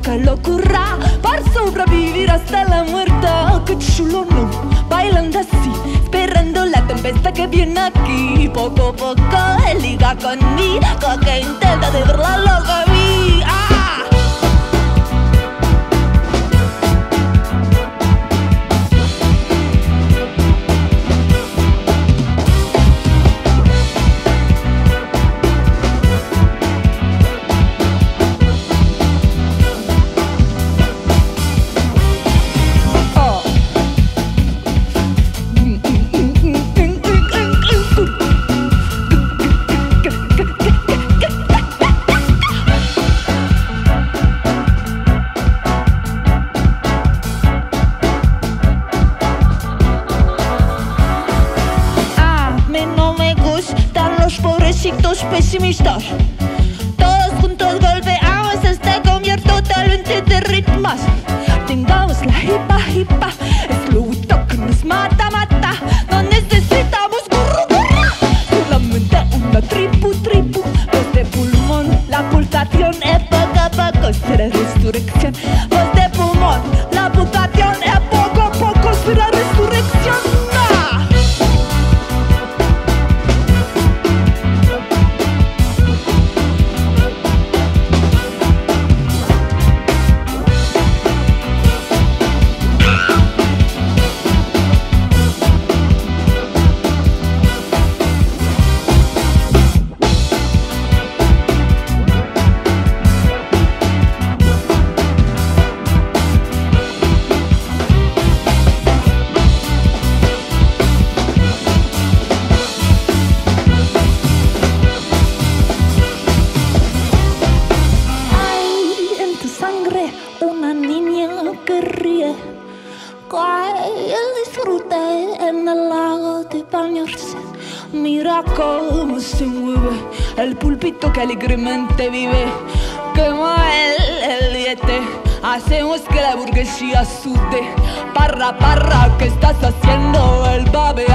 qué locura, para sobrevivir hasta la muerte. Qué chulo, ¿no? Bailando así, esperando la tempestad que viene aquí. Poco a poco él liga conmigo, que intenta de verdad lo que vi. Pesimistas, todos juntos golpeamos este convierto totalmente de ritmos. Tengamos la hipa, es lo que nos mata. No necesitamos gurru, solamente una tribu. Voz de pulmón, la pulsación es poco a poco, será resurrección. Voz de pulmón, la pulsación es poco a poco, será resurrección. Una niña que ríe, cae el disfrute en el lago de bañarse. Mira cómo se mueve el pulpito que alegremente vive. Como el diete, hacemos que la burguesía sude. Parra, ¿qué estás haciendo? El babe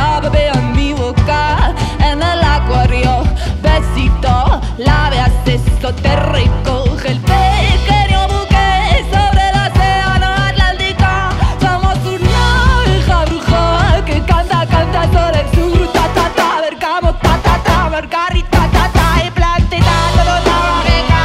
en mi boca, en el acuario. Besito, la veas esto, te recoge el pequeño buque sobre el océano Atlántico. Somos una hija bruja que canta sobre el sur. Ta, vergamo, ta, margarita, ta, y plantita, todo la beca.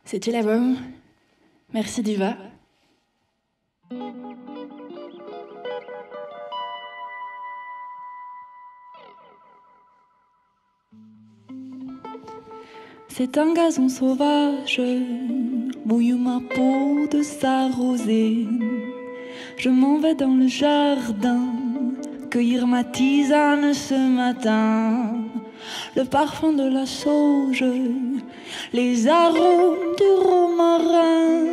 C'était la bonne. Merci Diva. C'est un gazon sauvage, mouille ma peau de sa rosée. Je m'en vais dans le jardin, cueillir ma tisane ce matin. Le parfum de la sauge, les arômes du romarin,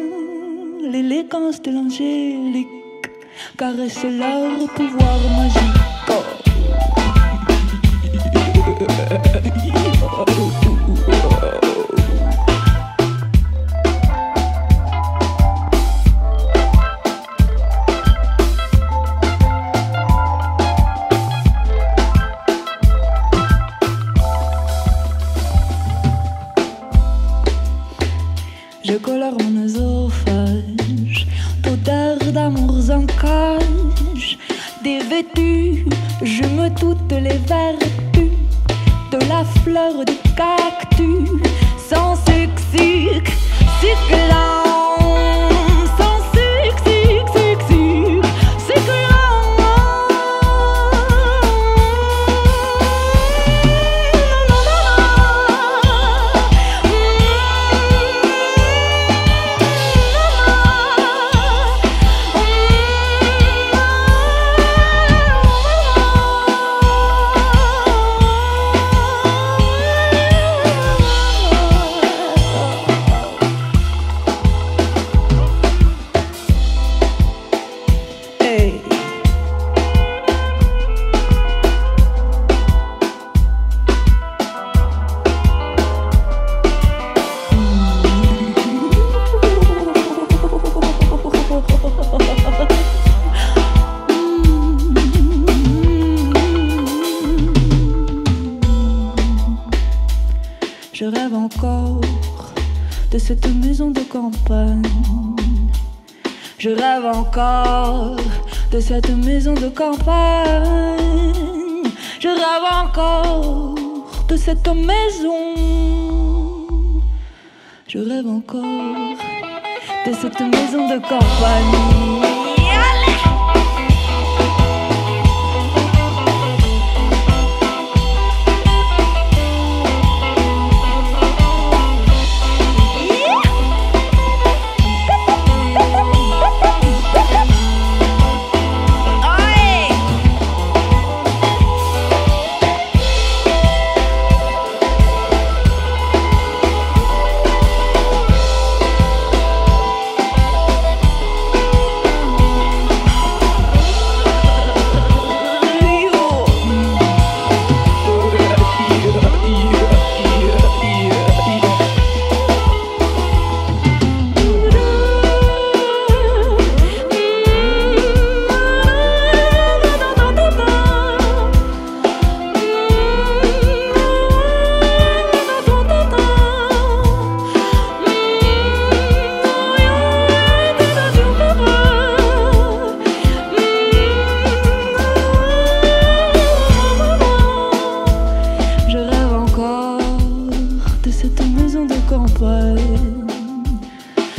l'élégance de l'angélique caresse leur pouvoir magique. Je colore mon œsophage d'odeur d'amours en cage. Dévêtue, je me doute les vertus de la fleur du cactus. Sans succic, succulent, sans succic, succulent. Je rêve encore de cette maison de campagne. Je rêve encore de cette maison de campagne. Je rêve encore de cette maison. Je rêve encore de cette maison de campagne.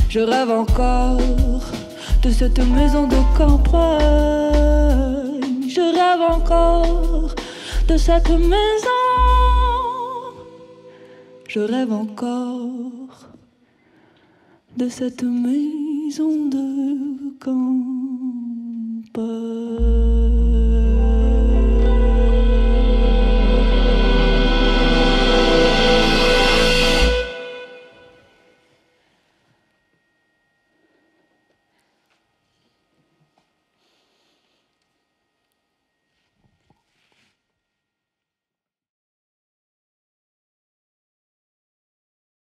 Je rêve encore de cette maison de campagne. Je rêve encore de cette maison. Je rêve encore de cette maison de campagne.